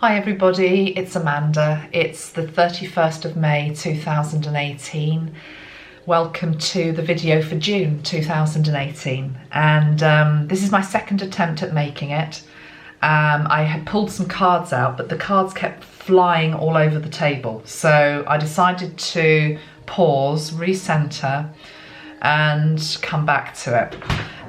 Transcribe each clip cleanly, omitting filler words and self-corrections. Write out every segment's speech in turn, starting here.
Hi everybody, it's Amanda. It's the 31st of May 2018. Welcome to the video for June 2018, and this is my second attempt at making it. I had pulled some cards out, but the cards kept flying all over the table, so I decided to pause, recenter and come back to it.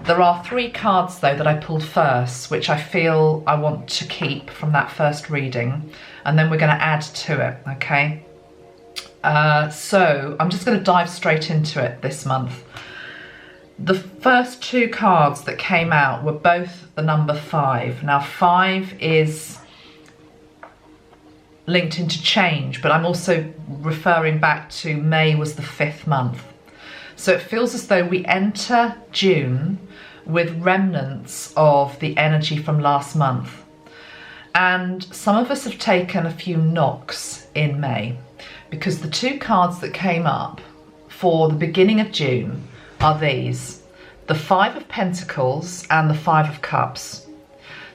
There are three cards though that I pulled first, which I feel I want to keep from that first reading, and then we're going to add to it, okay? So I'm just going to dive straight into it this month. The first two cards that came out were both the number 5. Now 5 is linked into change, but I'm also referring back to May was the 5th month. So it feels as though we enter June with remnants of the energy from last month. And some of us have taken a few knocks in May, because the two cards that came up for the beginning of June are these: the 5 of Pentacles and the 5 of Cups.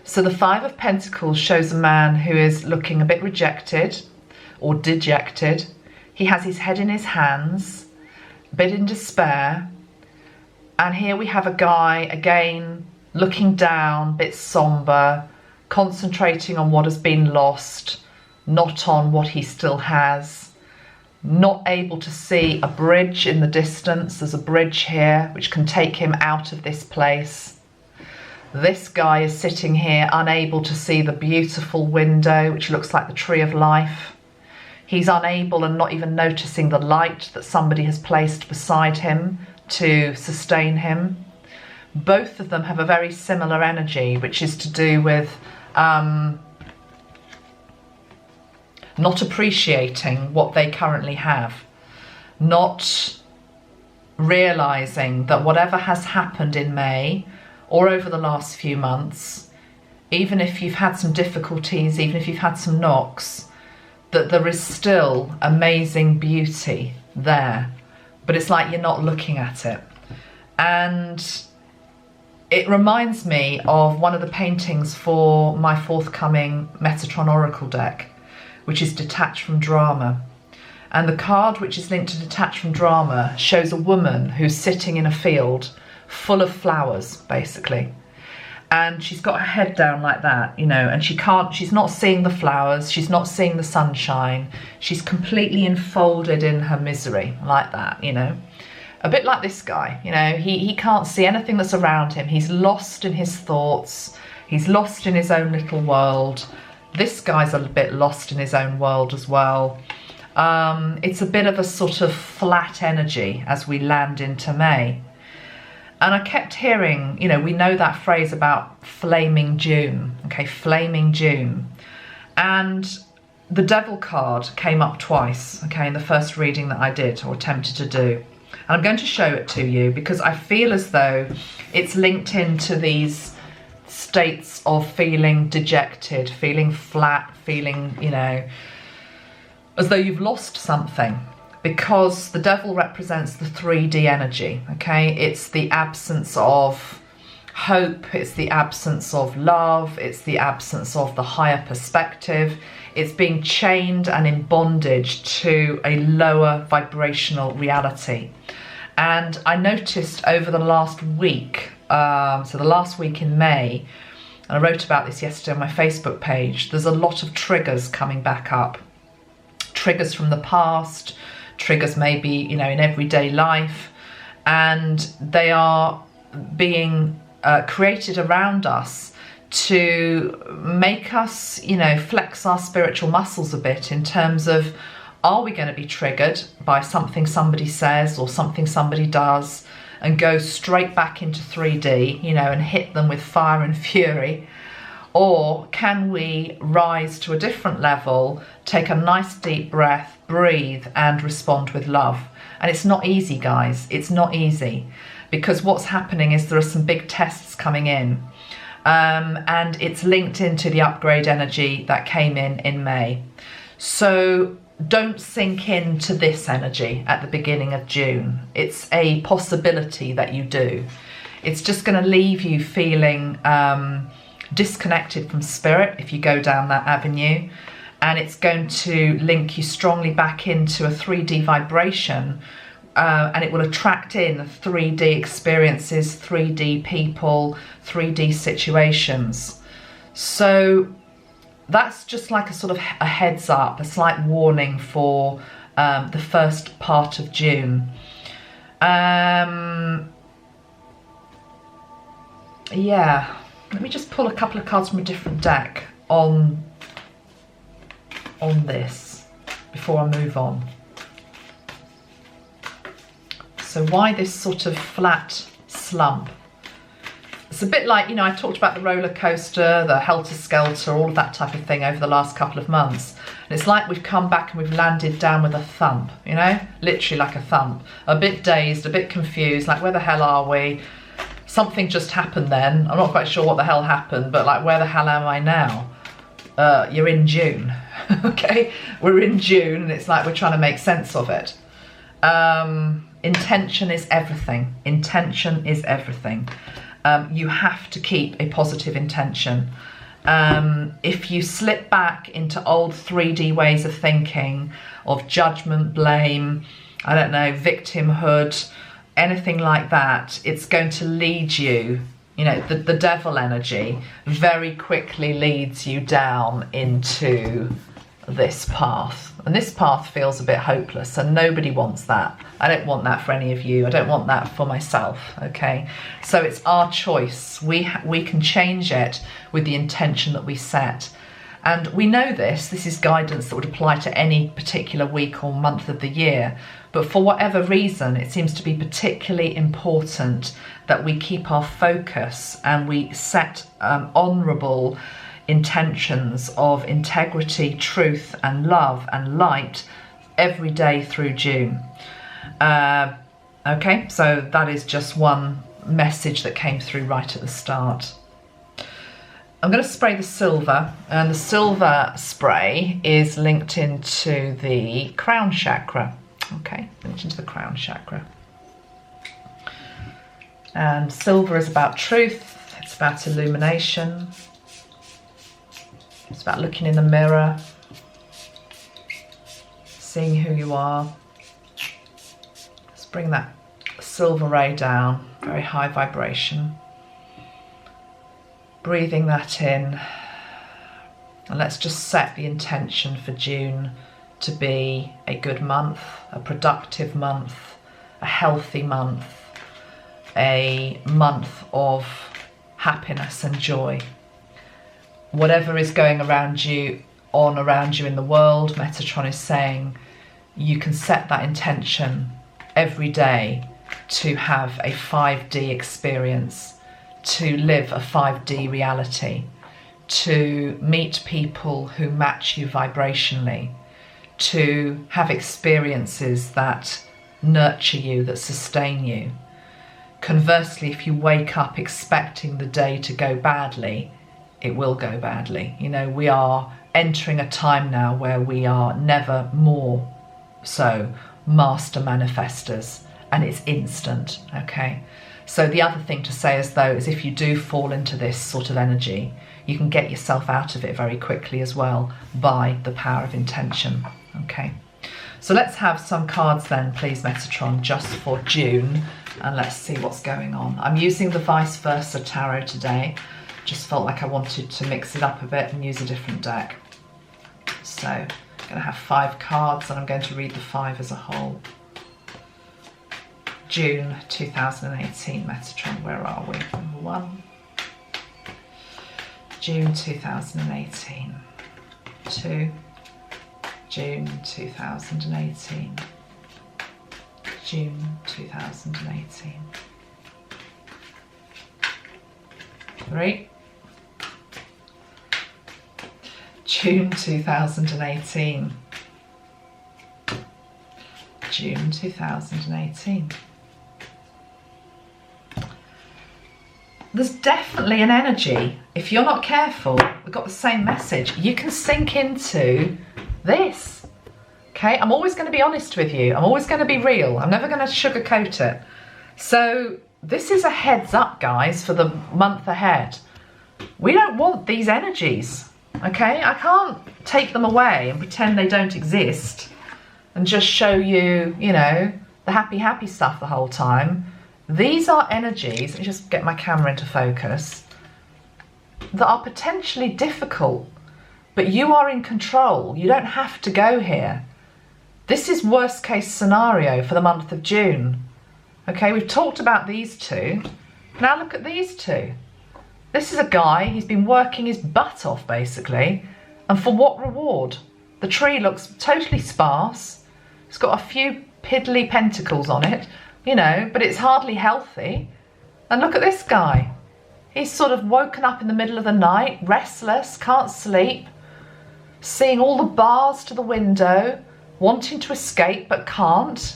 So the 5 of Pentacles shows a man who is looking a bit rejected or dejected. He has his head in his hands, a bit in despair. And here we have a guy, again, looking down, a bit somber, concentrating on what has been lost, not on what he still has, not able to see a bridge in the distance. There's a bridge here which can take him out of this place. This guy is sitting here unable to see the beautiful window which looks like the tree of life. He's unable and not even noticing the light that somebody has placed beside him to sustain him. Both of them have a very similar energy, which is to do with not appreciating what they currently have, not realizing that whatever has happened in May or over the last few months, even if you've had some difficulties, even if you've had some knocks, that there is still amazing beauty there, but it's like you're not looking at it. And it reminds me of one of the paintings for my forthcoming Metatron Oracle deck, which is Detached from Drama. And the card which is linked to Detached from Drama shows a woman who's sitting in a field full of flowers, basically. And she's got her head down like that, you know, and she's not seeing the flowers, she's not seeing the sunshine, she's completely enfolded in her misery, like that, you know. A bit like this guy, you know, he can't see anything that's around him, he's lost in his thoughts, he's lost in his own little world. This guy's a bit lost in his own world as well. It's a bit of a sort of flat energy as we land into May. And I kept hearing, you know, we know that phrase about flaming June, okay, flaming June. And the Devil card came up twice, okay, in the first reading that I did or attempted to do. And I'm going to show it to you because I feel as though it's linked into these states of feeling dejected, feeling flat, feeling, you know, as though you've lost something. Because the Devil represents the 3D energy, okay? It's the absence of hope, it's the absence of love, it's the absence of the higher perspective. It's being chained and in bondage to a lower vibrational reality. And I noticed over the last week, so the last week in May, and I wrote about this yesterday on my Facebook page, there's a lot of triggers coming back up. Triggers from the past, triggers maybe, you know, in everyday life, and they are being created around us to make us, you know, flex our spiritual muscles a bit in terms of, are we going to be triggered by something somebody says or something somebody does and go straight back into 3D, you know, and hit them with fire and fury? Or can we rise to a different level, take a nice deep breath, breathe and respond with love? And it's not easy, guys. It's not easy, because what's happening is there are some big tests coming in, and it's linked into the upgrade energy that came in May. So don't sink into this energy at the beginning of June. It's a possibility that you do. It's just going to leave you feeling disconnected from spirit if you go down that avenue, and it's going to link you strongly back into a 3D vibration, and it will attract in 3D experiences, 3D people, 3D situations. So that's just like a sort of a heads up, a slight warning for the first part of June. Yeah, let me just pull a couple of cards from a different deck on this before I move on. So why this sort of flat slump? It's a bit like, you know, I talked about the roller coaster, the helter-skelter, all of that type of thing over the last couple of months. And it's like we've come back and we've landed down with a thump, you know, literally like a thump. A bit dazed, a bit confused, like where the hell are we? Something just happened then. I'm not quite sure what the hell happened, but like where the hell am I now? You're in June, okay? We're in June and it's like we're trying to make sense of it. Intention is everything. Intention is everything. You have to keep a positive intention. If you slip back into old 3D ways of thinking, of judgment, blame, I don't know, victimhood, anything like that, it's going to lead you, you know, the devil energy very quickly leads you down into this path. And this path feels a bit hopeless, and nobody wants that. I don't want that for any of you. I don't want that for myself, okay? So it's our choice. We can change it with the intention that we set. And we know this is guidance that would apply to any particular week or month of the year. But for whatever reason, it seems to be particularly important that we keep our focus and we set honourable intentions of integrity, truth and love and light every day through June. Okay, so that is just one message that came through right at the start. I'm going to spray the silver, and the silver spray is linked into the crown chakra. Okay, linked into the crown chakra. And silver is about truth, it's about illumination, it's about looking in the mirror, seeing who you are. Let's bring that silver ray down, very high vibration. Breathing that in, and let's just set the intention for June to be a good month, a productive month, a healthy month, a month of happiness and joy. Whatever is going around you in the world, Metatron is saying you can set that intention every day to have a 5D experience, to live a 5D reality, to meet people who match you vibrationally, to have experiences that nurture you, that sustain you. Conversely, if you wake up expecting the day to go badly, it will go badly. You know, we are entering a time now where we are never more so master manifestors, and it's instant, okay? So the other thing to say is though is if you do fall into this sort of energy, you can get yourself out of it very quickly as well by the power of intention, okay? So let's have some cards then, please, Metatron, just for June, and let's see what's going on. I'm using the Vice Versa Tarot today. Just felt like I wanted to mix it up a bit and use a different deck. So I'm going to have 5 cards and I'm going to read the 5 as a whole. June 2018, Metatron, where are we? Number 1. June 2018. 2. June 2018. June 2018. 3. June 2018. June 2018. There's definitely an energy. If you're not careful, we've got the same message. You can sink into this. Okay, I'm always going to be honest with you. I'm always going to be real. I'm never going to sugarcoat it. So this is a heads up, guys, for the month ahead. We don't want these energies, okay? I can't take them away and pretend they don't exist and just show you, you know, the happy, happy stuff the whole time. These are energies, let me just get my camera into focus, that are potentially difficult, but you are in control. You don't have to go here. This is worst case scenario for the month of June. Okay, we've talked about these two. Now look at these two. This is a guy, he's been working his butt off basically. And for what reward? The tree looks totally sparse. It's got a few piddly pentacles on it, you know, but it's hardly healthy. And look at this guy. He's sort of woken up in the middle of the night, restless, can't sleep, seeing all the bars to the window, wanting to escape but can't.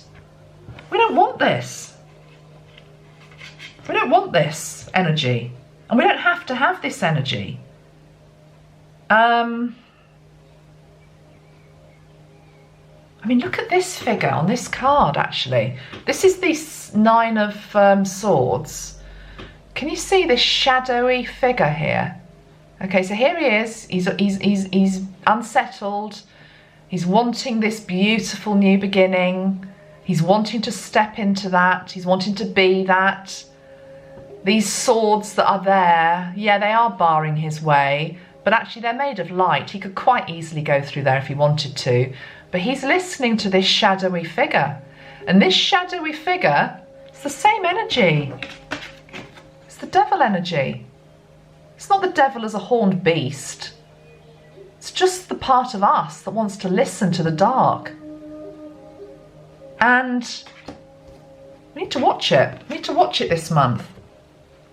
We don't want this. We don't want this energy. And we don't have to have this energy. I mean, look at this figure on this card, actually. This is the Nine of Swords. Can you see this shadowy figure here? Okay, so here he is. He's unsettled. He's wanting this beautiful new beginning. He's wanting to step into that. He's wanting to be that. These swords that are there, yeah, they are barring his way, but actually they're made of light. He could quite easily go through there if he wanted to, but he's listening to this shadowy figure. And this shadowy figure, it's the same energy. It's the devil energy. It's not the devil as a horned beast. It's just the part of us that wants to listen to the dark. And we need to watch it. We need to watch it this month.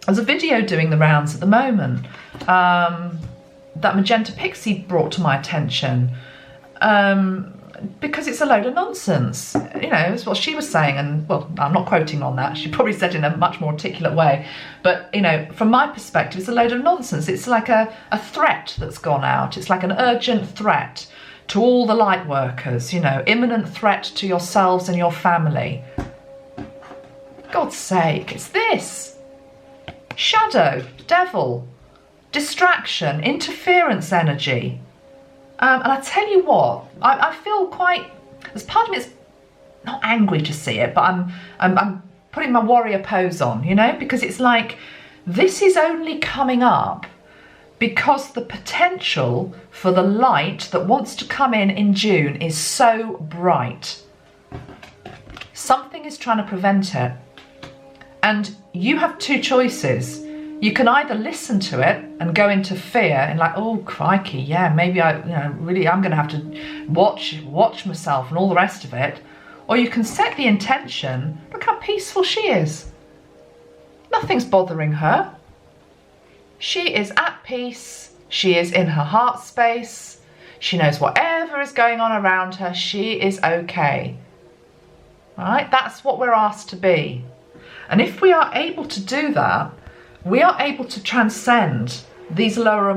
There's a video doing the rounds at the moment that Magenta Pixie brought to my attention because it's a load of nonsense. You know, it's what she was saying, and well, I'm not quoting on that. She probably said it in a much more articulate way. But, you know, from my perspective, it's a load of nonsense. It's like a threat that's gone out. It's like an urgent threat to all the light workers, you know, imminent threat to yourselves and your family. God's sake, it's this. Shadow, devil, distraction, interference energy. And I tell you what, I feel quite, as part of me, it's not angry to see it, but I'm putting my warrior pose on, you know, because it's like, this is only coming up because the potential for the light that wants to come in June is so bright. Something is trying to prevent it. And you have two choices. You can either listen to it and go into fear and like, oh crikey, yeah, maybe I'm going to have to watch myself and all the rest of it. Or you can set the intention, look how peaceful she is. Nothing's bothering her. She is at peace. She is in her heart space. She knows whatever is going on around her, she is okay. All right, that's what we're asked to be. And if we are able to do that, we are able to transcend these lower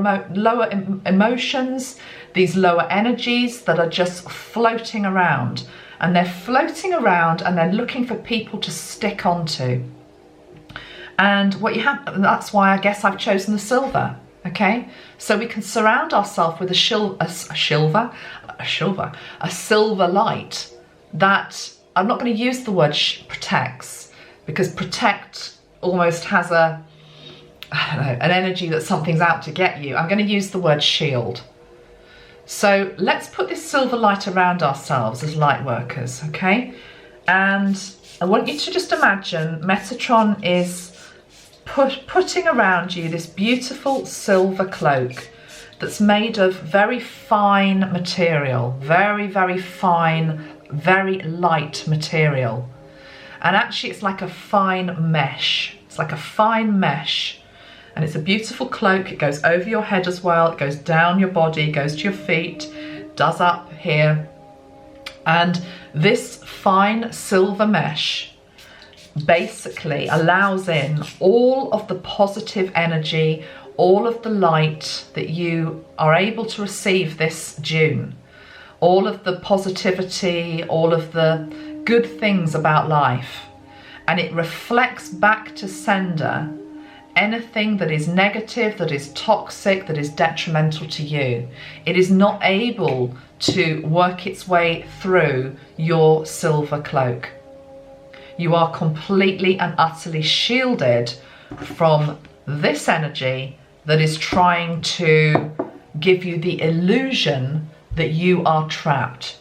emotions, these lower energies that are just floating around. And they're floating around and they're looking for people to stick onto. And what you have, that's why I guess I've chosen the silver, okay? So we can surround ourselves with a silver light that, I'm not going to use the word protects, because protect almost has a, I don't know, an energy that something's out to get you. I'm going to use the word shield. So let's put this silver light around ourselves as light workers, okay? And I want you to just imagine Metatron is putting around you this beautiful silver cloak that's made of very fine material, very, very fine, very light material. And actually it's like a fine mesh. It's like a fine mesh. And it's a beautiful cloak. It goes over your head as well. It goes down your body, goes to your feet, does up here. And this fine silver mesh basically allows in all of the positive energy, all of the light that you are able to receive this June. All of the positivity, all of the good things about life. And it reflects back to sender anything that is negative, that is toxic, that is detrimental to you. It is not able to work its way through your silver cloak. You are completely and utterly shielded from this energy that is trying to give you the illusion that you are trapped,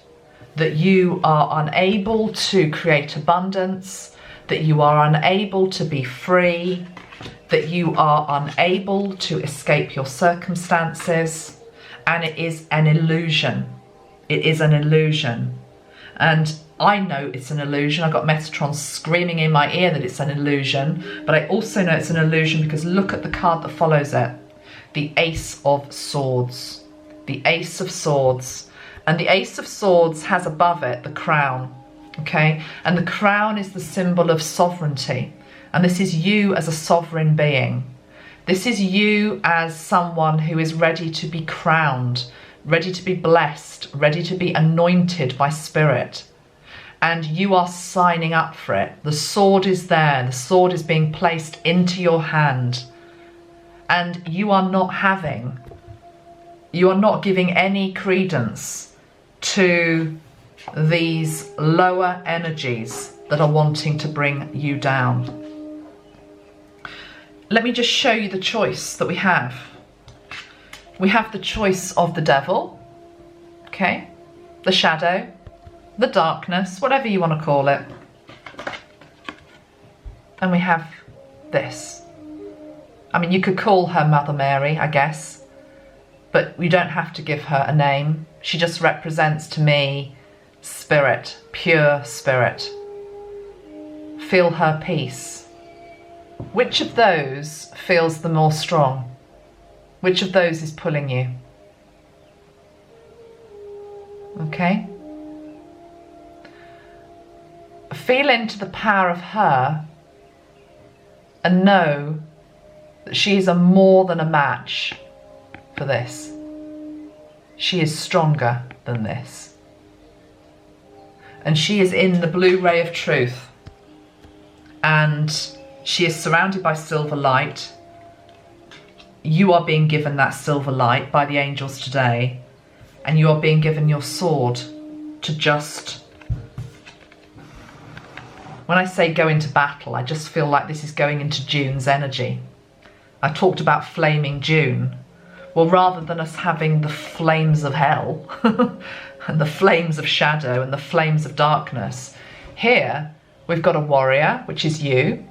that you are unable to create abundance, that you are unable to be free, that you are unable to escape your circumstances, and it is an illusion. It is an illusion. And I know it's an illusion. I've got Metatron screaming in my ear that it's an illusion, but I also know it's an illusion because look at the card that follows it. The Ace of Swords. The Ace of Swords. And the Ace of Swords has above it the crown, okay? And the crown is the symbol of sovereignty. And this is you as a sovereign being. This is you as someone who is ready to be crowned, ready to be blessed, ready to be anointed by spirit. And you are signing up for it. The sword is there. The sword is being placed into your hand. And you are not giving any credence to these lower energies that are wanting to bring you down. Let me just show you the choice that we have. We have the choice of the devil, okay? The shadow, the darkness, whatever you want to call it. And we have this. I mean, you could call her Mother Mary, I guess, but we don't have to give her a name. She just represents to me spirit, pure spirit. Feel her peace. Which of those feels the more strong? Which of those is pulling you? Okay? Feel into the power of her and know that she is more than a match for this. She is stronger than this. And she is in the blue ray of truth. And she is surrounded by silver light. You are being given that silver light by the angels today. And you are being given your sword to just... When I say go into battle, I just feel like this is going into June's energy. I talked about flaming June. Well, rather than us having the flames of hell and the flames of shadow and the flames of darkness, here we've got a warrior, which is you.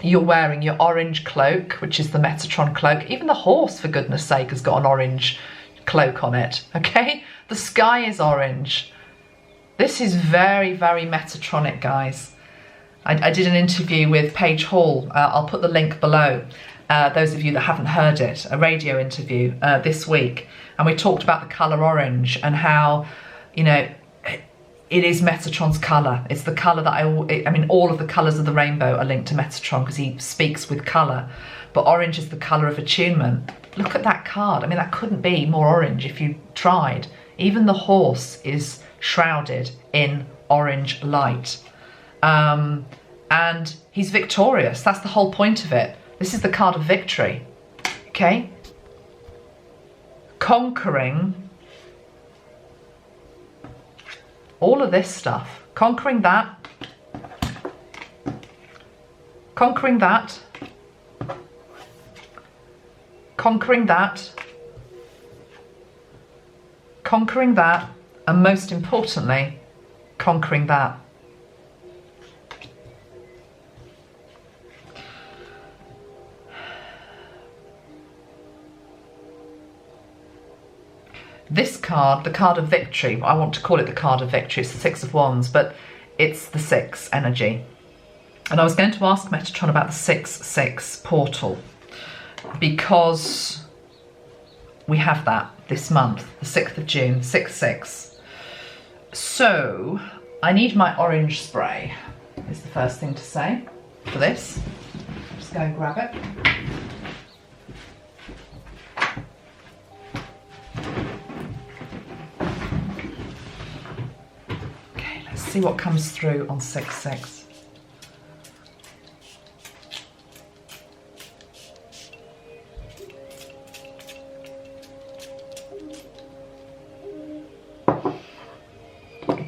You're wearing your orange cloak, which is the Metatron cloak. Even the horse, for goodness sake, has got an orange cloak on it, okay? The sky is orange. This is very, very Metatronic, guys. I did an interview with Paige Hall. I'll put the link below. Those of you that haven't heard it, a radio interview this week. And we talked about the colour orange and how, you know, it is Metatron's colour. It's the colour that I mean, all of the colours of the rainbow are linked to Metatron because he speaks with colour. But orange is the colour of attunement. Look at that card. I mean, that couldn't be more orange if you tried. Even the horse is shrouded in orange light. And he's victorious. That's the whole point of it. This is the card of victory. Okay? Conquering all of this stuff. Conquering that. Conquering that. Conquering that. Conquering that. And most importantly, conquering that. This card, the card of victory, I want to call it the card of victory, it's the Six of Wands, but it's the 6 energy. And I was going to ask Metatron about the 6-6 portal because we have that this month, the 6th of June, 6-6. So I need my orange spray, is the first thing to say for this. Just go and grab it. See what comes through on 6-6.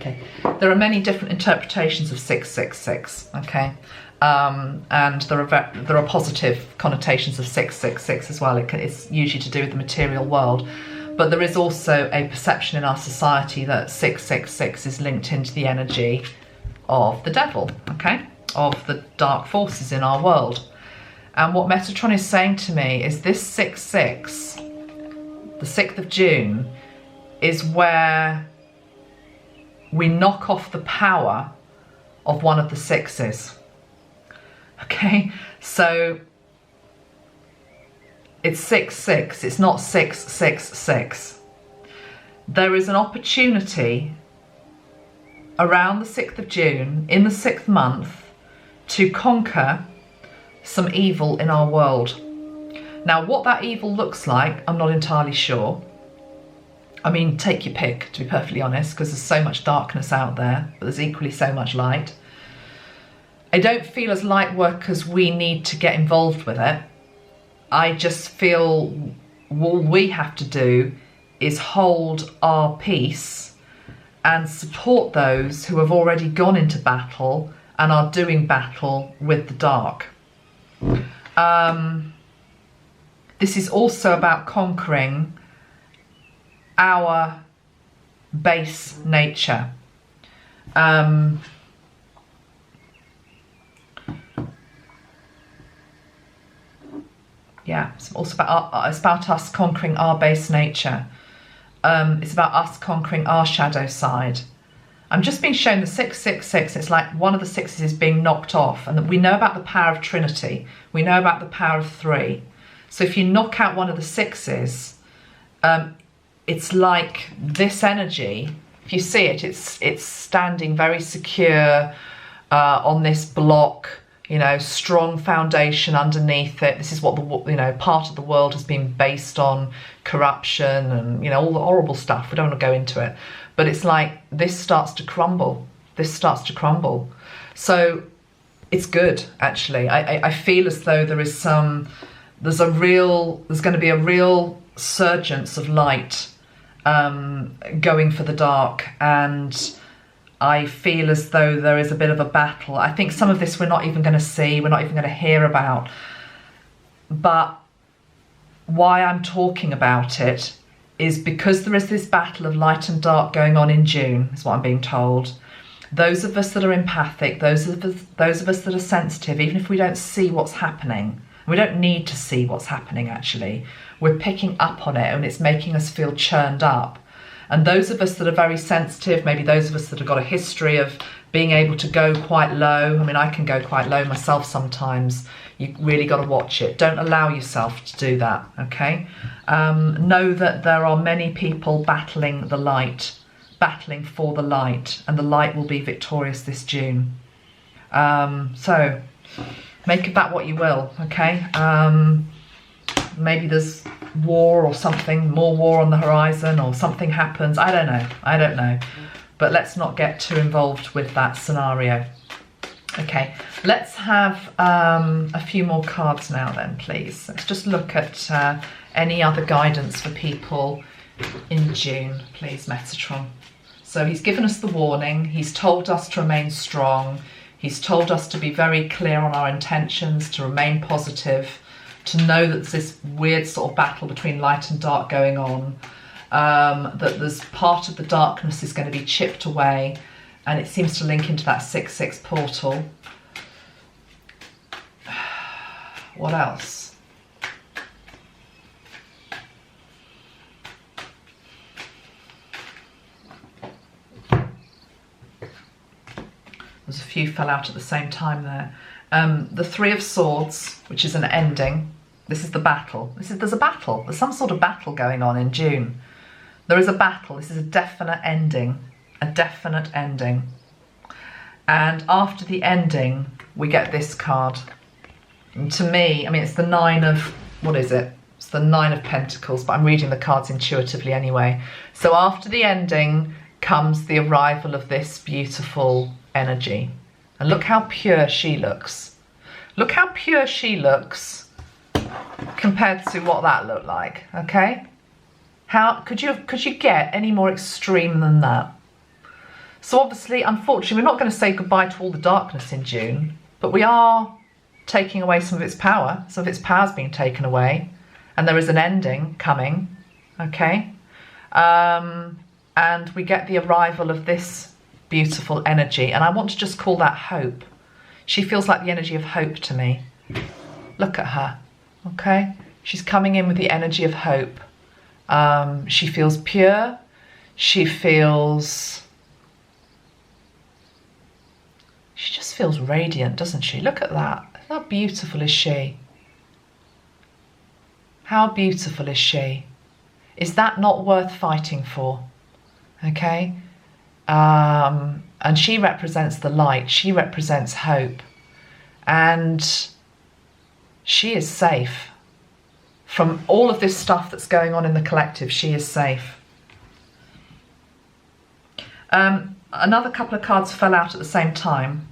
Okay, there are many different interpretations of 666, okay? And there are positive connotations of 666 as well. It's usually to do with the material world. But there is also a perception in our society that 666 is linked into the energy of the devil, okay? Of the dark forces in our world. And what Metatron is saying to me is this 6-6, the 6th of June, is where we knock off the power of one of the sixes. Okay, so it's 6-6, it's not 6-6-6. There is an opportunity around the 6th of June, in the 6th month, to conquer some evil in our world. Now, what that evil looks like, I'm not entirely sure. I mean, take your pick, to be perfectly honest, because there's so much darkness out there, but there's equally so much light. I don't feel as light workers we need to get involved with it. I just feel all we have to do is hold our peace and support those who have already gone into battle and are doing battle with the dark. This is also about conquering our base nature. Yeah, it's also about us conquering our base nature. It's about us conquering our shadow side. I'm just being shown the 666. It's like one of the sixes is being knocked off, and we know about the power of Trinity. We know about the power of 3. So if you knock out one of the sixes, it's like this energy. If you see it, it's standing very secure on this block. You know, strong foundation underneath it. This is what part of the world has been based on, corruption and, all the horrible stuff. We don't want to go into it. But it's like this starts to crumble. This starts to crumble. So it's good, actually. I feel as though there's going to be a real surgence of light going for the dark, and I feel as though there is a bit of a battle. I think some of this we're not even going to see, we're not even going to hear about. But why I'm talking about it is because there is this battle of light and dark going on in June, is what I'm being told. Those of us that are empathic, those of us that are sensitive, even if we don't see what's happening, we don't need to see what's happening actually, we're picking up on it and it's making us feel churned up. And those of us that are very sensitive, maybe those of us that have got a history of being able to go quite low. I mean, I can go quite low myself sometimes. You really got to watch it. Don't allow yourself to do that, okay? Know that there are many people battling the light, battling for the light, and the light will be victorious this June. So make of that what you will, okay? Maybe there's war or something, more war on the horizon, or something happens. I don't know. But let's not get too involved with that scenario. Okay, let's have a few more cards now then, please. Let's just look at any other guidance for people in June, please, Metatron. So he's given us the warning. He's told us to remain strong. He's told us to be very clear on our intentions, to remain positive, to know that there's this weird sort of battle between light and dark going on, that there's part of the darkness is going to be chipped away, and it seems to link into that 6-6 portal. What else? There's a few fell out at the same time there. The 3 of Swords, which is an ending. This is the battle. There's a battle. There's some sort of battle going on in June. There is a battle. This is a definite ending. A definite ending. And after the ending, we get this card. And to me, I mean, it's the 9 of... What is it? It's the 9 of Pentacles, but I'm reading the cards intuitively anyway. So after the ending comes the arrival of this beautiful energy. And look how pure she looks. Look how pure she looks compared to what that looked like, okay? How could you get any more extreme than that? So obviously, unfortunately, we're not going to say goodbye to all the darkness in June, but we are taking away some of its power. Some of its power's being taken away, and there is an ending coming, okay? And we get the arrival of this beautiful energy, and I want to just call that hope. She feels like the energy of hope to me. Look at her, okay? She's coming in with the energy of hope. She feels pure. She just feels radiant, doesn't she? Look at that. How beautiful is she? How beautiful is she? Is that not worth fighting for? Okay? And she represents the light. She represents hope. And she is safe. From all of this stuff that's going on in the collective, she is safe. Another couple of cards fell out at the same time.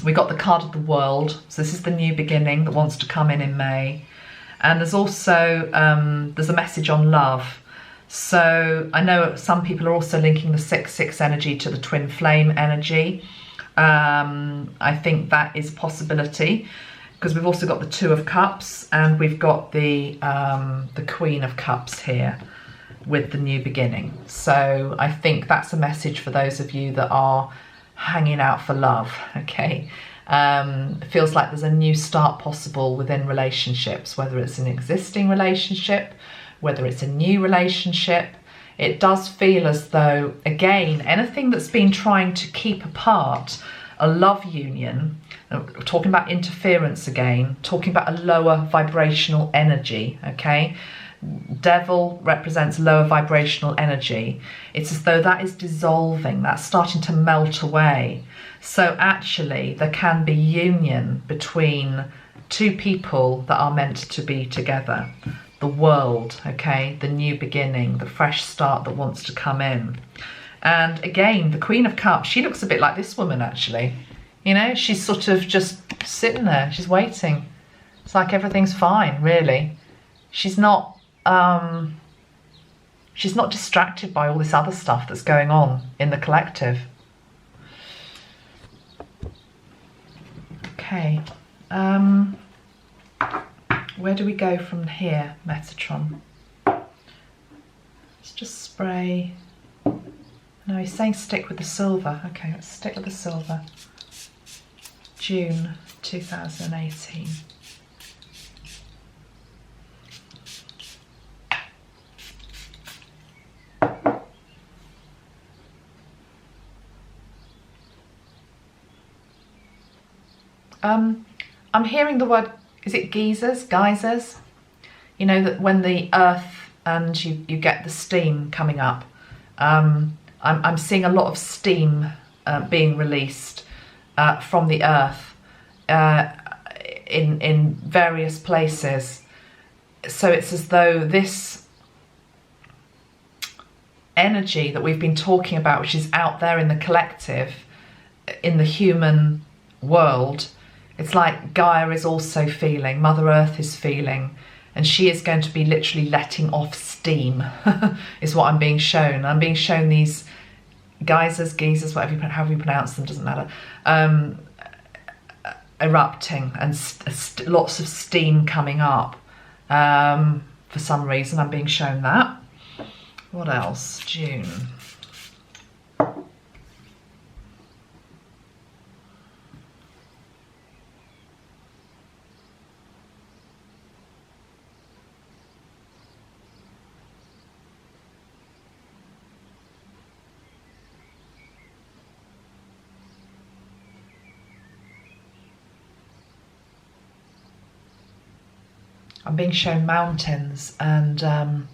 We got the card of the world. So this is the new beginning that wants to come in May. And there's also, there's a message on love. So I know some people are also linking the 6-6 energy to the twin flame energy. I think that is a possibility, because we've also got the 2 of Cups, and we've got the Queen of Cups here with the new beginning. So I think that's a message for those of you that are hanging out for love, okay? It feels like there's a new start possible within relationships, whether it's an existing relationship, whether it's a new relationship. It does feel as though, again, anything that's been trying to keep apart a love union, talking about interference again, talking about a lower vibrational energy, okay? Devil represents lower vibrational energy. It's as though that is dissolving, that's starting to melt away. So actually there can be union between 2 people that are meant to be together. The world, okay, the new beginning, the fresh start that wants to come in. And again, the Queen of Cups, she looks a bit like this woman actually. You know, she's sort of just sitting there, she's waiting. It's like everything's fine, really. She's not distracted by all this other stuff that's going on in the collective. Okay, where do we go from here, Metatron? Let's just spray. No, he's saying stick with the silver. Okay, let's stick with the silver. June 2018. I'm hearing the word, is it geysers? You know, that when the earth and you get the steam coming up. I'm seeing a lot of steam being released from the earth in various places. So it's as though this energy that we've been talking about, which is out there in the collective, in the human world, it's like Gaia is also feeling, Mother Earth is feeling, and she is going to be literally letting off steam, is what I'm being shown. I'm being shown these geysers, however you pronounce them, doesn't matter, erupting, and lots of steam coming up. For some reason, I'm being shown that. What else? June. I'm being shown mountains, and I'm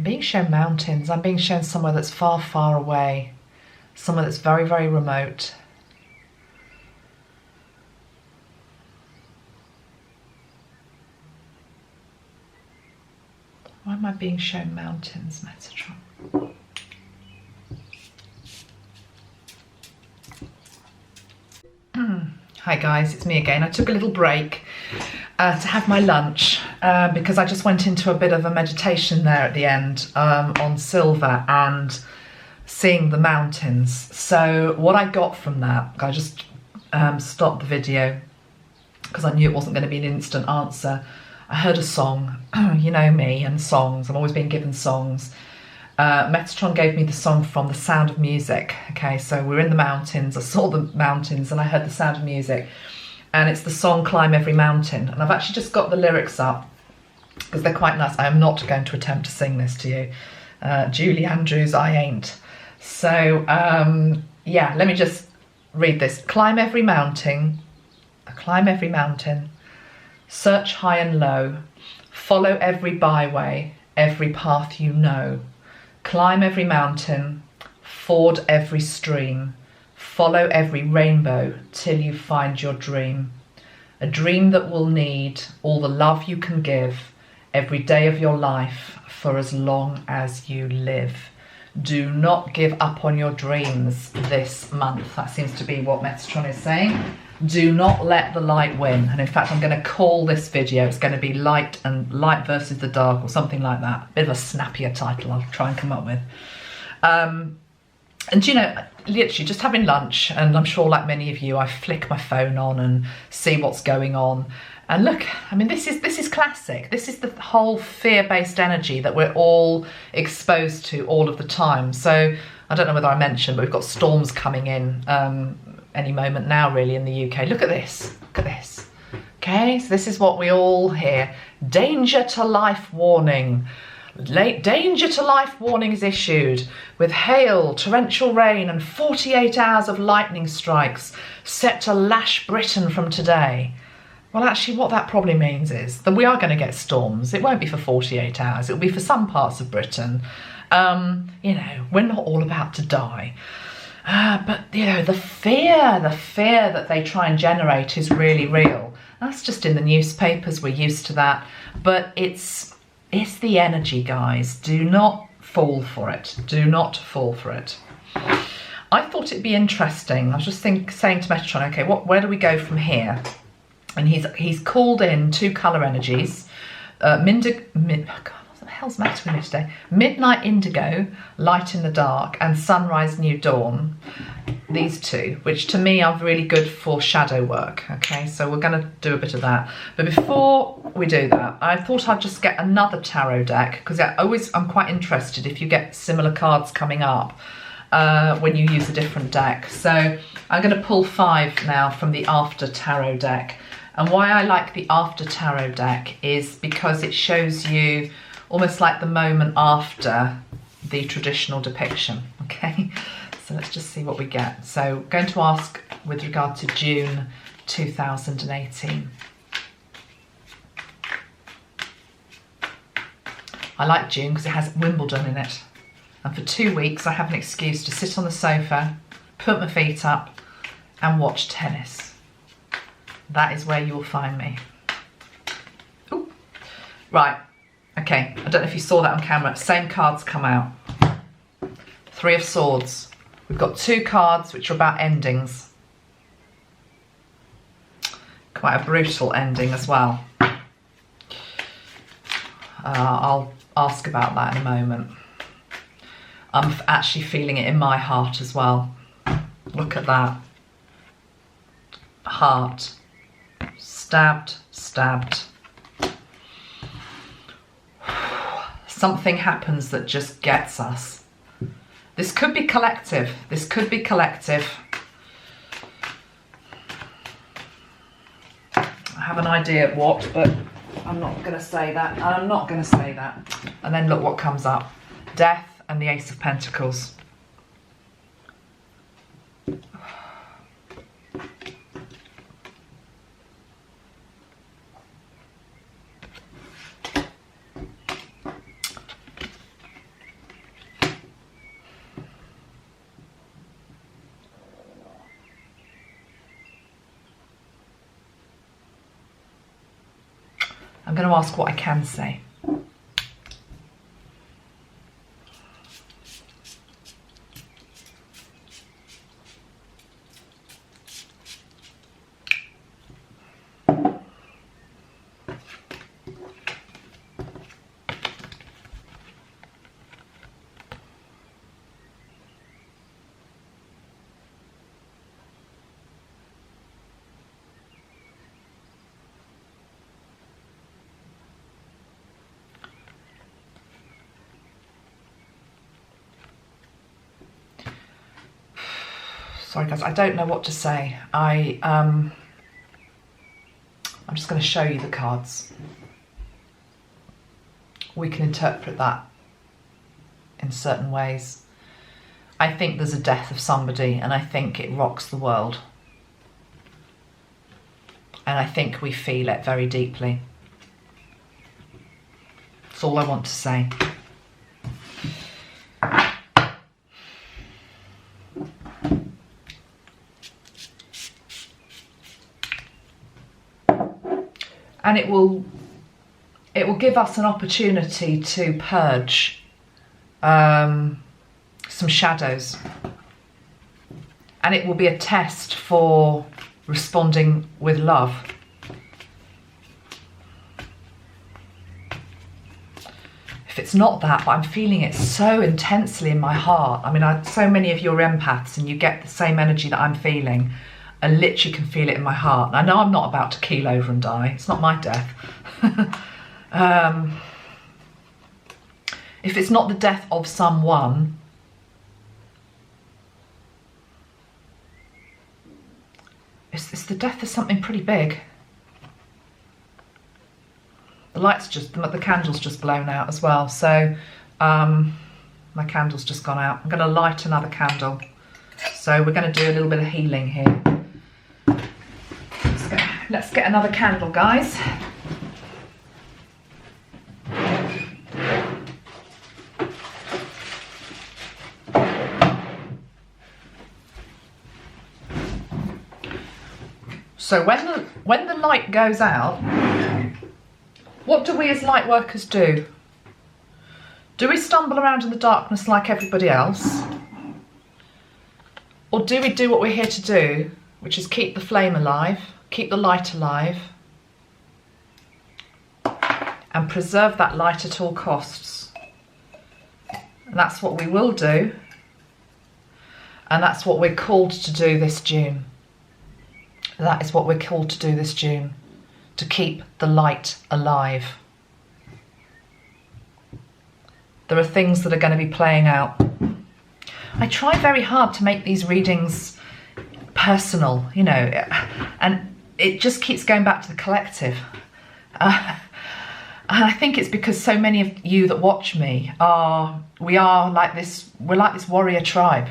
being shown mountains. I'm being shown somewhere that's far, far away, somewhere that's very, very remote. Why am I being shown mountains, Metatron? Hi guys, it's me again. I took a little break to have my lunch because I just went into a bit of a meditation there at the end on silver and seeing the mountains. So what I got from that, I just stopped the video because I knew it wasn't going to be an instant answer. I heard a song, you know me and songs, I'm always being given songs. Metatron gave me the song from The Sound of Music. Okay, so we're in the mountains, I saw the mountains and I heard the sound of music, and it's the song Climb Every Mountain, and I've actually just got the lyrics up because they're quite nice. I am not going to attempt to sing this to you. Julie Andrews, I ain't. So yeah, let me just read this. Climb every mountain, search high and low, follow every byway, every path you know. Climb every mountain, ford every stream, follow every rainbow till you find your dream. A dream that will need all the love you can give every day of your life for as long as you live. Do not give up on your dreams this month. That seems to be what Metatron is saying. Do not let the light win. And in fact, I'm going to call this video, it's going to be Light versus the Dark or something like that. Bit of a snappier title I'll try and come up with. And you know, literally just having lunch, and I'm sure like many of you, I flick my phone on and see what's going on. And look, I mean, this is classic. This is the whole fear-based energy that we're all exposed to all of the time. So I don't know whether I mentioned, but we've got storms coming in any moment now, really, in the UK. Look at this. Look at this. Okay, so this is what we all hear. Danger to life warning. Danger to life warning is issued with hail, torrential rain and 48 hours of lightning strikes set to lash Britain from today. Well, actually, what that probably means is that we are going to get storms. It won't be for 48 hours. It'll be for some parts of Britain. You know, we're not all about to die. But, you know, the fear that they try and generate is really real. That's just in the newspapers. We're used to that. But it's the energy, guys. Do not fall for it. Do not fall for it. I thought it'd be interesting. I was just saying to Metatron, okay, where do we go from here? And he's called in two colour energies. What the hell's the matter with me today? Midnight Indigo, Light in the Dark, and Sunrise New Dawn. These two, which to me are really good for shadow work. Okay, so we're going to do a bit of that. But before we do that, I thought I'd just get another tarot deck, because I'm quite interested if you get similar cards coming up when you use a different deck. So I'm going to pull 5 now from the After Tarot deck. And why I like the After Tarot deck is because it shows you almost like the moment after the traditional depiction. Okay, so let's just see what we get. So going to ask with regard to June 2018. I like June because it has Wimbledon in it. And for 2 weeks I have an excuse to sit on the sofa, put my feet up and watch tennis. That is where you will find me. Ooh. Right, okay, I don't know if you saw that on camera. Same cards come out. 3 of Swords. We've got 2 cards which are about endings. Quite a brutal ending as well. I'll ask about that in a moment. I'm actually feeling it in my heart as well. Look at that. Heart. Stabbed, stabbed. Something happens that just gets us. This could be collective. This could be collective. I have an idea of what, but I'm not going to say that. And I'm not going to say that. And then look what comes up. Death and the Ace of Pentacles. I'm going to ask what I can say. Sorry guys, I don't know what to say. I'm just going to show you the cards. We can interpret that in certain ways. I think there's a death of somebody, and I think it rocks the world. And I think we feel it very deeply. That's all I want to say. And it will give us an opportunity to purge some shadows. And it will be a test for responding with love. If it's not that, but I'm feeling it so intensely in my heart. I mean, so many of you are empaths and you get the same energy that I'm feeling. I literally can feel it in my heart. And I know I'm not about to keel over and die. It's not my death. If it's not the death of someone, it's the death of something pretty big. The light's just, the candle's just blown out as well. So my candle's just gone out. I'm going to light another candle. So we're going to do a little bit of healing here. Let's get another candle, guys. So when the light goes out, what do we as light workers do? Do we stumble around in the darkness like everybody else? Or do we do what we're here to do, which is keep the flame alive, keep the light alive, and preserve that light at all costs? And that's what we will do. And that's what we're called to do this June. That is what we're called to do this June, to keep the light alive. There are things that are going to be playing out. I try very hard to make these readings personal, you know, and it just keeps going back to the collective. And I think it's because so many of you that watch me we're like this warrior tribe,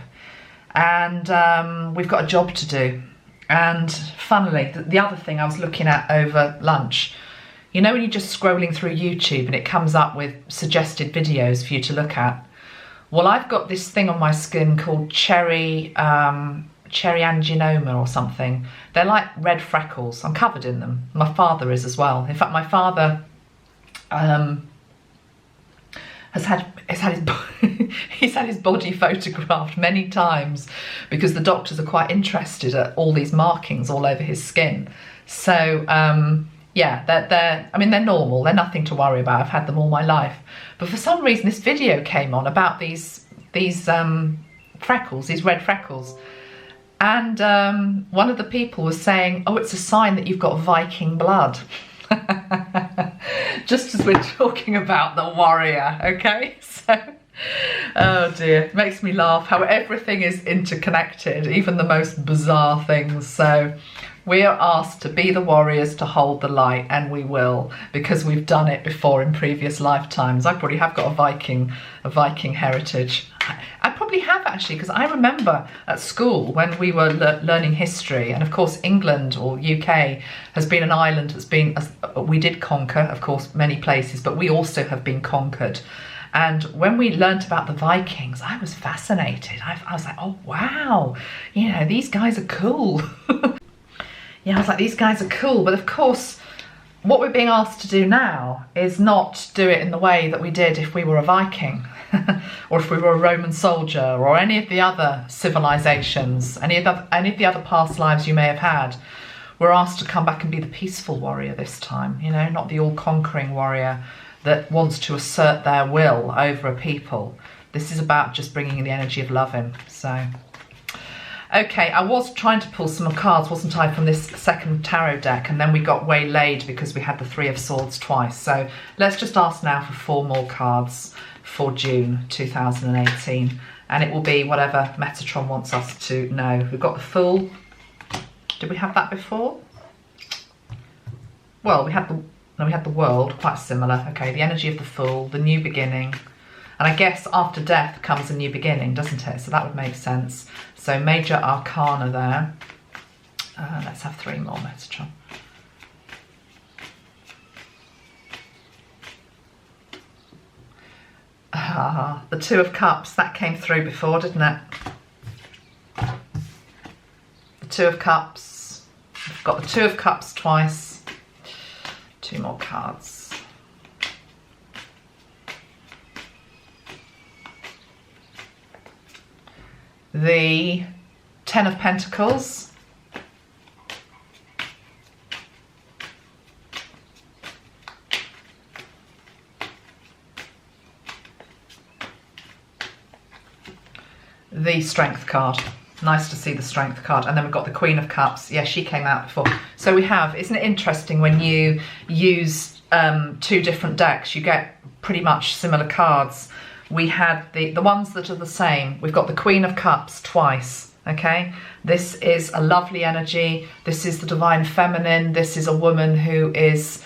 and we've got a job to do. And funnily, the other thing I was looking at over lunch, you know when you're just scrolling through YouTube and it comes up with suggested videos for you to look at? Well, I've got this thing on my skin called cherry angioma or something. They're like red freckles. I'm covered in them. My father is as well. In fact, my father he's had his body photographed many times because the doctors are quite interested at all these markings all over his skin. So yeah, they're normal. They're nothing to worry about. I've had them all my life. But for some reason, this video came on about these freckles, these red freckles. And one of the people was saying, oh, it's a sign that you've got Viking blood. Just as we're talking about the warrior, okay? So, oh dear, it makes me laugh how everything is interconnected, even the most bizarre things. So we are asked to be the warriors, to hold the light, and we will, because we've done it before in previous lifetimes. I probably have got a Viking heritage. I probably have actually, because I remember at school when we were learning history, and of course England or UK has been an island that's been, we did conquer, of course, many places, but we also have been conquered. And when we learnt about the Vikings, I was fascinated. I was like, oh wow, you know, these guys are cool. Yeah, I was like, these guys are cool. But of course, what we're being asked to do now is not do it in the way that we did if we were a Viking or if we were a Roman soldier or any of the other civilizations, any of the other past lives you may have had. We're asked to come back and be the peaceful warrior this time, you know, not the all-conquering warrior that wants to assert their will over a people. This is about just bringing in the energy of love in. So, okay, I was trying to pull some cards, wasn't I, from this second tarot deck, and then we got waylaid because we had the Three of Swords twice. So let's just ask now for 4 more cards for June 2018, and it will be whatever Metatron wants us to know. We've got the Fool. Did we have that before? Well, we had the World, quite similar. Okay, the energy of the Fool, the new beginning. And I guess after death comes a new beginning, doesn't it? So that would make sense. So major arcana there. Let's have 3 more Metatron. The Two of Cups, that came through before, didn't it? The Two of Cups. We've got the Two of Cups twice. 2 more cards. The Ten of Pentacles. The Strength card. Nice to see the Strength card. And then we've got the Queen of Cups. Yeah, she came out before. So we have, isn't it interesting when you use 2 different decks, you get pretty much similar cards. We had the ones that are the same. We've got the Queen of Cups twice, okay? This is a lovely energy. This is the Divine Feminine. This is a woman who is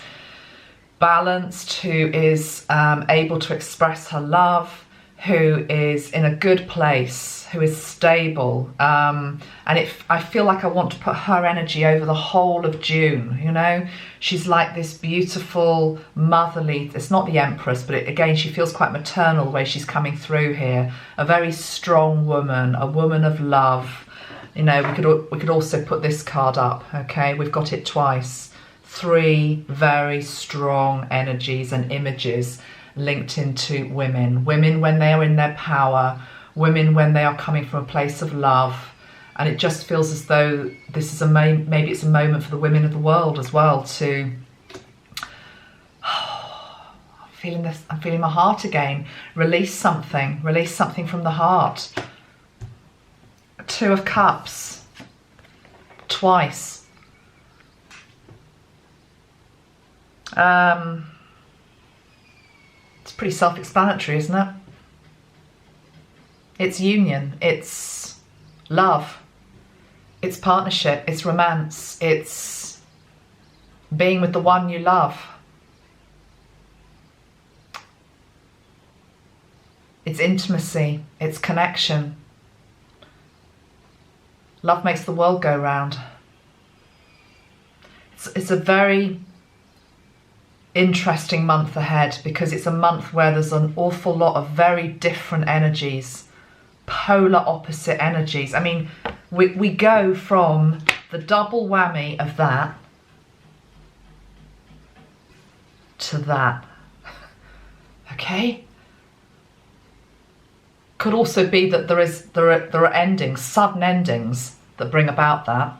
balanced, who is able to express her love, who is in a good place, who is stable, and I feel like I want to put her energy over the whole of June, you know. She's like this beautiful motherly, it's not the Empress, but again she feels quite maternal the way she's coming through here. A very strong woman, a woman of love. You know, we could also put this card up, okay? We've got it twice. 3 very strong energies and images linked into women. Women when they are in their power, women when they are coming from a place of love. And it just feels as though this is maybe it's a moment for the women of the world as well to I'm feeling this, I'm feeling my heart again. Release something from the heart. 2 of Cups twice. It's pretty self-explanatory, isn't it? It's union, it's love, it's partnership, it's romance, it's being with the one you love. It's intimacy, it's connection. Love makes the world go round. It's a very interesting month ahead because it's a month where there's an awful lot of very different energies, polar opposite energies. I mean, we go from the double whammy of that to that, okay? Could also be that there are endings, sudden endings that bring about that.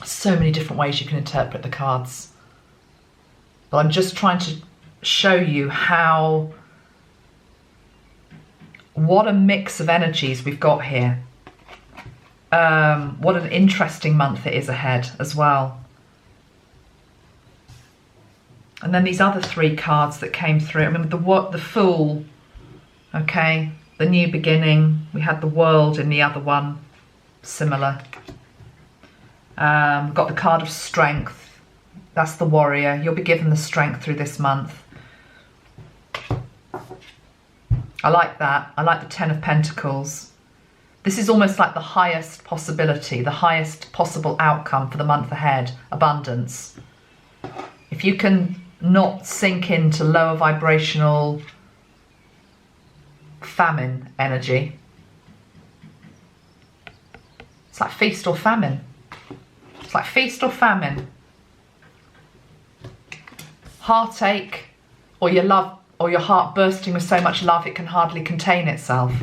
So many different ways you can interpret the cards. But I'm just trying to show you what a mix of energies we've got here. What an interesting month it is ahead as well. And then these other 3 cards that came through. I mean, the Fool, okay, the new beginning. We had the World in the other one, similar. We've got the card of Strength. That's the Warrior. You'll be given the strength through this month. I like that. I like the 10 of Pentacles. This is almost like the highest possibility, the highest possible outcome for the month ahead. Abundance. If you can not sink into lower vibrational famine energy, it's like feast or famine. It's like feast or famine. Heartache, or your love, or your heart bursting with so much love it can hardly contain itself.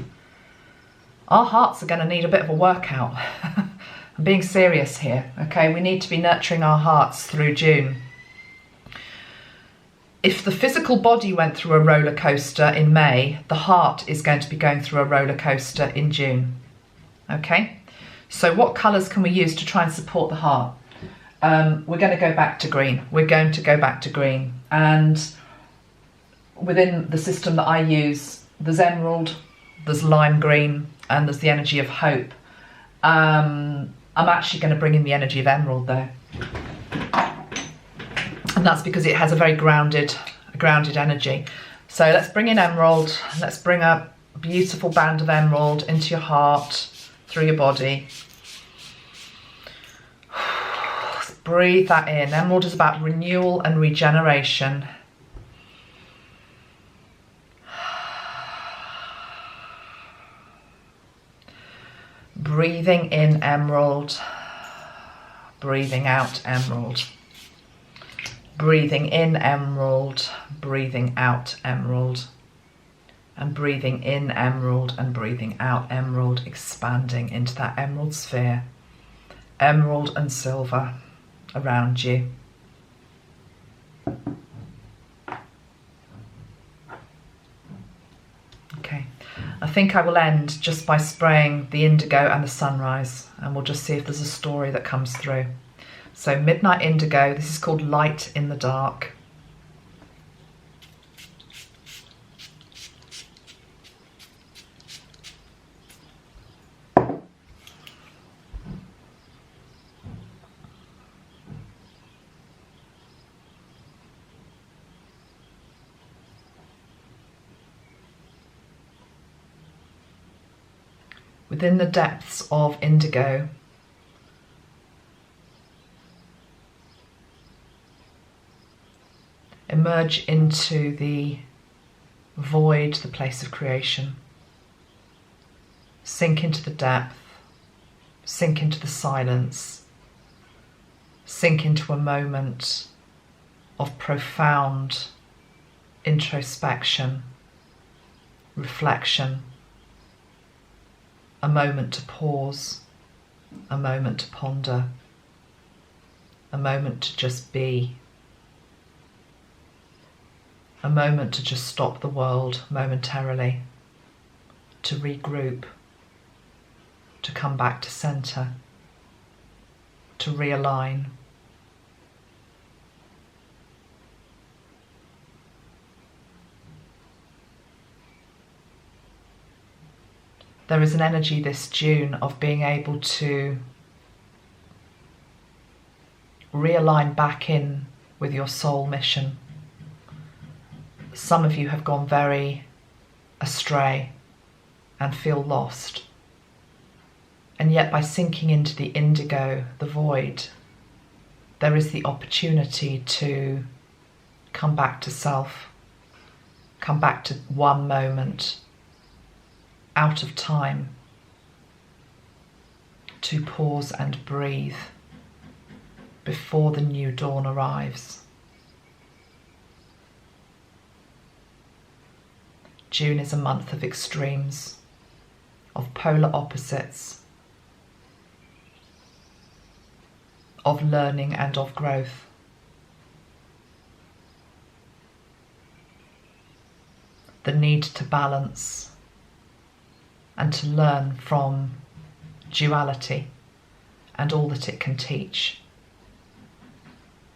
Our hearts are going to need a bit of a workout. I'm being serious here, okay? We need to be nurturing our hearts through June. If the physical body went through a roller coaster in May, the heart is going to be going through a roller coaster in June, okay? So what colours can we use to try and support the heart? We're going to go back to green. We're going to go back to green. And within the system that I use, there's emerald, there's lime green, and there's the energy of hope. I'm actually going to bring in the energy of emerald though. And that's because it has a very grounded energy. So let's bring in emerald. Let's bring a beautiful band of emerald into your heart, through your body. Let's breathe that in. Emerald is about renewal and regeneration. Breathing in emerald, breathing out emerald. Breathing in emerald, breathing out emerald. And breathing in emerald and breathing out emerald, expanding into that emerald sphere. Emerald and silver around you. Okay, I think I will end just by spraying the indigo and the sunrise, and we'll just see if there's a story that comes through. So midnight indigo, this is called light in the dark. Within the depths of indigo, emerge into the void, the place of creation. Sink into the depth, sink into the silence, sink into a moment of profound introspection, reflection, a moment to pause, a moment to ponder, a moment to just be, a moment to just stop the world momentarily, to regroup, to come back to center, to realign. There is an energy this June of being able to realign back in with your soul mission. Some of you have gone very astray and feel lost. And yet by sinking into the indigo, the void, there is the opportunity to come back to self, come back to one moment, out of time, to pause and breathe before the new dawn arrives. June is a month of extremes, of polar opposites, of learning and of growth. The need to balance and to learn from duality and all that it can teach,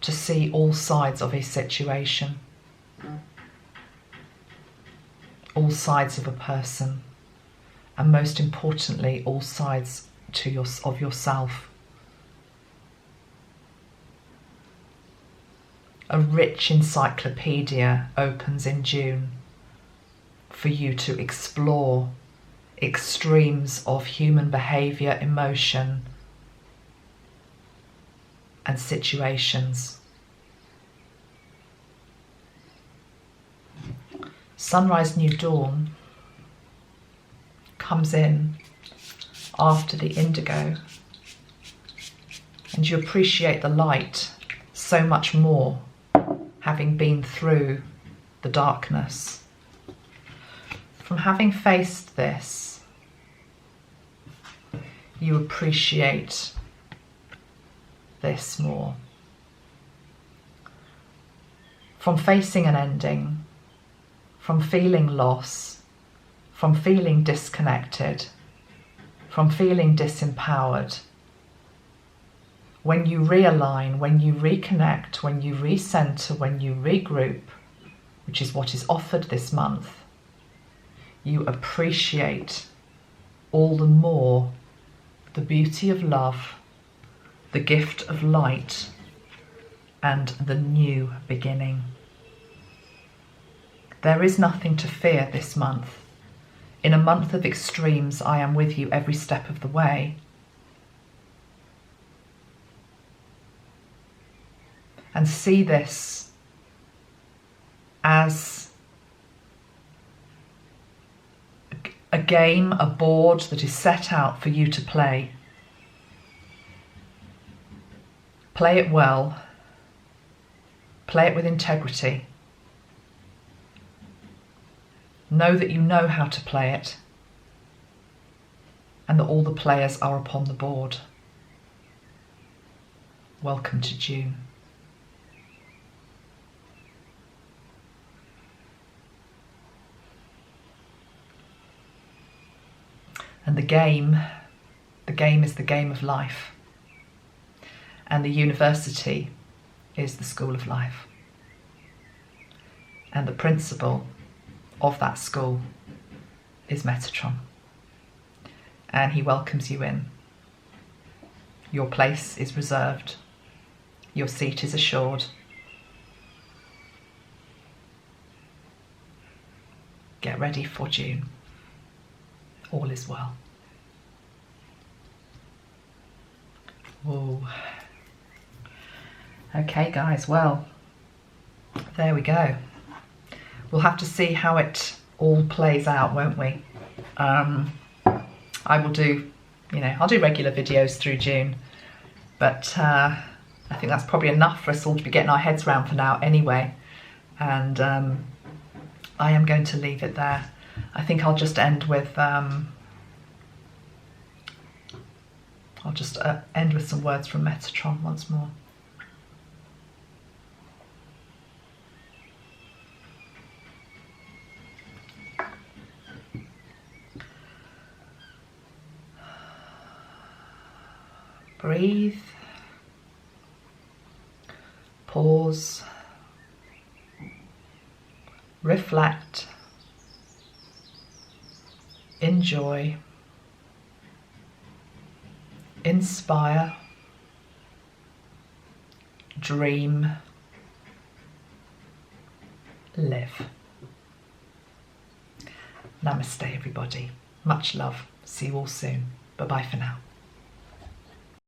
to see all sides of a situation, all sides of a person, and most importantly, all sides of yourself. A rich encyclopedia opens in June for you to explore extremes of human behaviour, emotion, and situations. Sunrise New Dawn comes in after the indigo, and you appreciate the light so much more, having been through the darkness. From having faced this, you appreciate this more. From facing an ending, from feeling loss, from feeling disconnected, from feeling disempowered, when you realign, when you reconnect, when you recenter, when you regroup, which is what is offered this month, you appreciate all the more the beauty of love, the gift of light, and the new beginning. There is nothing to fear this month. In a month of extremes, I am with you every step of the way. And see this as a game, a board that is set out for you to play. Play it well. Play it with integrity. Know that you know how to play it, and that all the players are upon the board. Welcome to June. And the game is the game of life. And the university is the school of life. And the principal of that school is Metatron. And he welcomes you in. Your place is reserved. Your seat is assured. Get ready for June. All is well. Whoa. Okay, guys, well, there we go. We'll have to see how it all plays out, won't we? I will do, I'll do regular videos through June, but I think that's probably enough for us all to be getting our heads around for now anyway. And I am going to leave it there. I think I'll just end with some words from Metatron once more. Breathe, pause, reflect, enjoy, inspire, dream, live. Namaste, everybody. Much love. See you all soon. Bye-bye for now.